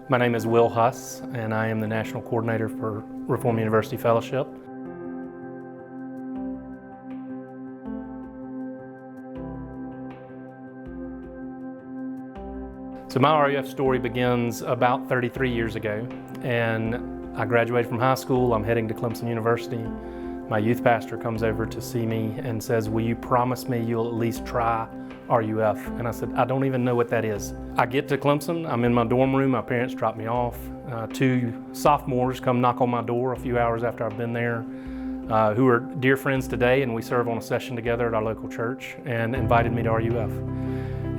My name is Will Huss, and I am the National Coordinator for Reformed University Fellowship. So my RUF story begins about 33 years ago, and I graduated from high school. I'm heading to Clemson University. My youth pastor comes over to see me and says, "Will you promise me you'll at least try RUF?" And I said, "I don't even know what that is." I get to Clemson, I'm in my dorm room, my parents drop me off. Two sophomores come knock on my door a few hours after I've been there, who are dear friends today, and we serve on a session together at our local church, and invited me to RUF.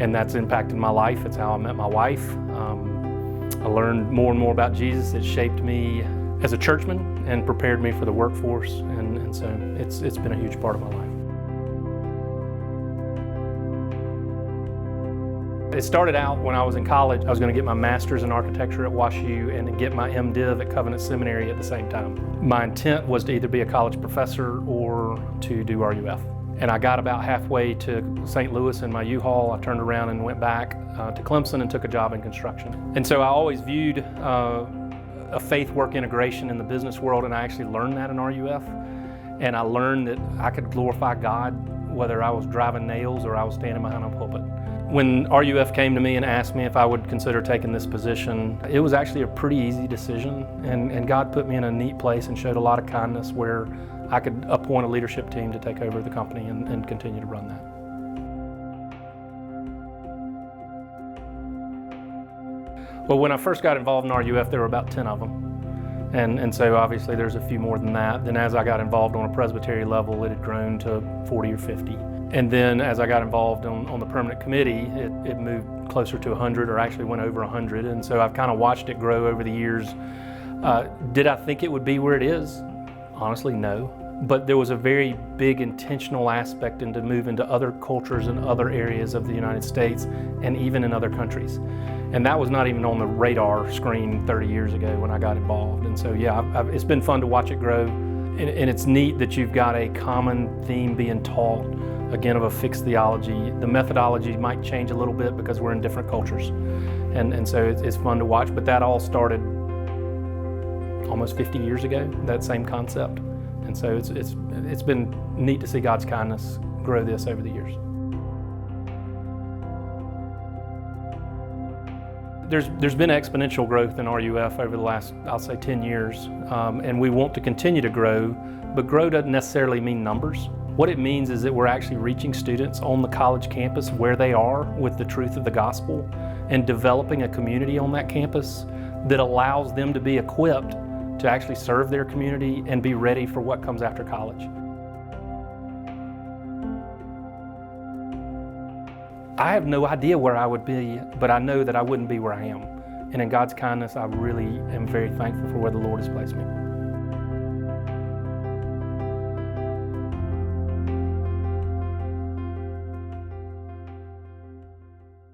And that's impacted my life. It's how I met my wife. I learned more and more about Jesus. It shaped me as a churchman and prepared me for the workforce, and so it's been a huge part of my life. It started out when I was in college. I was going to get my master's in architecture at WashU and get my MDiv at Covenant Seminary at the same time. My intent was to either be a college professor or to do RUF. And I got about halfway to St. Louis in my U-Haul. I turned around and went back to Clemson and took a job in construction. And so I always viewed a faith work integration in the business world, and I actually learned that in RUF. And I learned that I could glorify God whether I was driving nails or I was standing behind a pulpit. When RUF came to me and asked me if I would consider taking this position, it was actually a pretty easy decision, and God put me in a neat place and showed a lot of kindness where I could appoint a leadership team to take over the company and continue to run that. Well, when I first got involved in RUF, there were about 10 of them. And so obviously there's a few more than that. Then as I got involved on a presbytery level, it had grown to 40 or 50. And then as I got involved on the permanent committee, it moved closer to 100, or actually went over 100. And so I've kind of watched it grow over the years. Did I think it would be where it is? Honestly, no. But there was a very big intentional aspect into move into other cultures and other areas of the United States and even in other countries. And that was not even on the radar screen 30 years ago when I got involved. And so yeah, it's been fun to watch it grow. And it's neat that you've got a common theme being taught, again, of a fixed theology. The methodology might change a little bit because we're in different cultures. And so it's fun to watch, but that all started almost 50 years ago, that same concept. And so it's been neat to see God's kindness grow this over the years. There's been exponential growth in RUF over the last, I'll say, 10 years, and we want to continue to grow, but grow doesn't necessarily mean numbers. What it means is that we're actually reaching students on the college campus where they are with the truth of the gospel, and developing a community on that campus that allows them to be equipped to actually serve their community and be ready for what comes after college. I have no idea where I would be, but I know that I wouldn't be where I am. And in God's kindness, I really am very thankful for where the Lord has placed me.